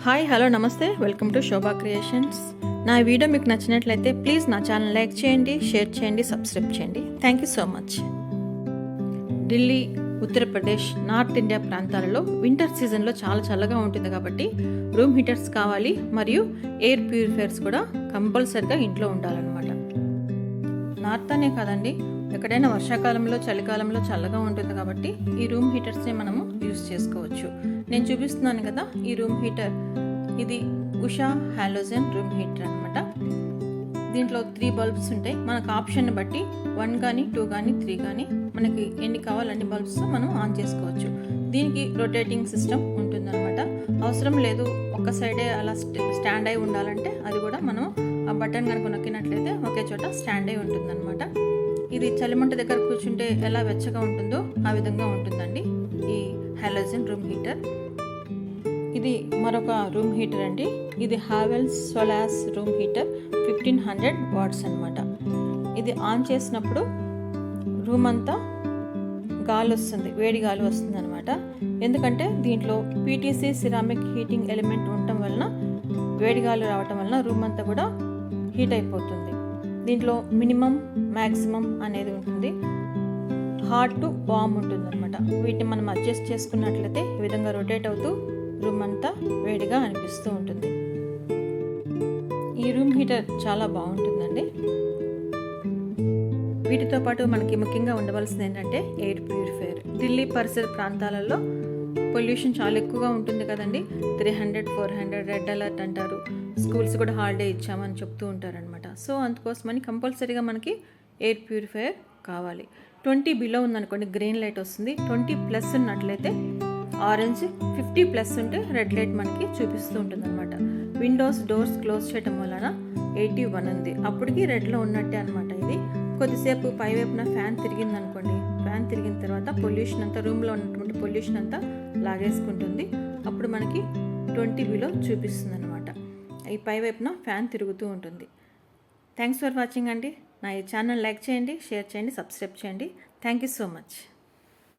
Hi hello నమస్తే welcome to Shobha creations. నా video మీకు నచ్చినట్లయితే ప్లీజ్ నా ఛానల్ లైక్ చేయండి, షేర్ చేయండి, సబ్స్క్రైబ్ చేయండి. Thank you so much. Delhi, Uttar Pradesh, north India ప్రాంతాలలో వింటర్ సీజన్లో చాలా చల్లగా ఉంటుంది కాబట్టి రూమ్ హీటర్స్ కావాలి, మరియు ఎయిర్ ప్యూరిఫైయర్స్ కూడా కంపల్సరిగా ఇంట్లో ఉండాలన్నమాట. నార్త్ అనే కాదండి, ఎక్కడైనా వర్షాకాలంలో చలికాలంలో చల్లగా ఉంటుంది కాబట్టి ఈ రూమ్ హీటర్స్ని మనము యూజ్ చేసుకోవచ్చు. నేను చూపిస్తున్నాను కదా ఈ రూమ్ హీటర్, ఇది ఉషా హాలోజన్ రూమ్ హీటర్ అనమాట. దీంట్లో 3 బల్బ్స్ ఉంటాయి. మనకు ఆప్షన్ బట్టి 1 కానీ 2 కానీ 3 కానీ మనకి ఎన్ని కావాలి అన్ని బల్బ్స్ మనం ఆన్ చేసుకోవచ్చు. దీనికి రొటేటింగ్ సిస్టమ్ ఉంటుందన్నమాట. అవసరం లేదు ఒక సైడే అలా స్టాండ్ అయి ఉండాలంటే అది కూడా మనం ఆ బటన్ కనుక నొక్కినట్లయితే ఒకే చోట స్టాండ్ అయి ఉంటుందన్నమాట. ఇది చలిమంట దగ్గర కూర్చుంటే ఎలా వెచ్చగా ఉంటుందో ఆ విధంగా ఉంటుందండి ఈ హాలోజన్ రూమ్ హీటర్. ఇది మరొక రూమ్ హీటర్ అండి. ఇది హావెల్స్ సోలాస్ రూమ్ హీటర్ 1500 వాట్స్ అనమాట. ఇది ఆన్ చేసినప్పుడు రూమ్ అంతా గాలి వస్తుంది, వేడి గాలి వస్తుంది అనమాట. ఎందుకంటే దీంట్లో పీటీసీ సిరామిక్ హీటింగ్ ఎలిమెంట్ ఉండటం వలన వేడి గాలి రావటం వలన రూమ్ అంతా కూడా హీట్ అయిపోతుంది. దీంట్లో మినిమం మ్యాక్సిమం అనేది ఉంటుంది. హాట్ టు వామ్ ఉంటుంది అనమాట. వీటిని మనం అడ్జస్ట్ చేసుకున్నట్లయితే ఈ విధంగా రొటేట్ అవుతూ రూమ్ అంతా వేడిగా అనిపిస్తూ ఉంటుంది. ఈ రూమ్ హీటర్ చాలా బాగుంటుందండి. వీటితో పాటు మనకి ముఖ్యంగా ఉండవలసింది ఏంటంటే ఎయిర్ ప్యూరిఫైయర్. ఢిల్లీ పరిసర ప్రాంతాలలో పొల్యూషన్ చాలా ఎక్కువగా ఉంటుంది కదండి. 300, 400 రెడ్ అలర్ట్ అంటారు. స్కూల్స్ కూడా హాలిడే ఇచ్చామని చెప్తూ ఉంటారనమాట. సో అందుకోసమని కంపల్సరీగా మనకి ఎయిర్ ప్యూరిఫైయర్ కావాలి. 20 బిలో ఉందనుకోండి గ్రీన్ లైట్ వస్తుంది. 20+ ఉన్నట్లయితే ఆరెంజ్, 50+ ఉంటే రెడ్ లైట్ మనకి చూపిస్తూ ఉంటుంది అనమాట. విండోస్ డోర్స్ క్లోజ్ చేయడం వలన 81 ఉంది, అప్పటికి రెడ్లో ఉన్నట్టే అనమాట. ఇది కొద్దిసేపు పై వైపున ఫ్యాన్ తిరిగింది అనుకోండి, ఫ్యాన్ తిరిగిన తర్వాత పొల్యూషన్ అంతా రూమ్లో ఉన్నటువంటి పొల్యూషన్ అంతా లాగేసుకుంటుంది. అప్పుడు మనకి 20 బిలో చూపిస్తుంది అనమాట. ఈ పై వైపున ఫ్యాన్ తిరుగుతూ ఉంటుంది. థ్యాంక్స్ ఫర్ వాచింగ్ అండి. నా ఈ ఛానల్ లైక్ చేయండి, షేర్ చేయండి, సబ్స్క్రైబ్ చేయండి. Thank you so much.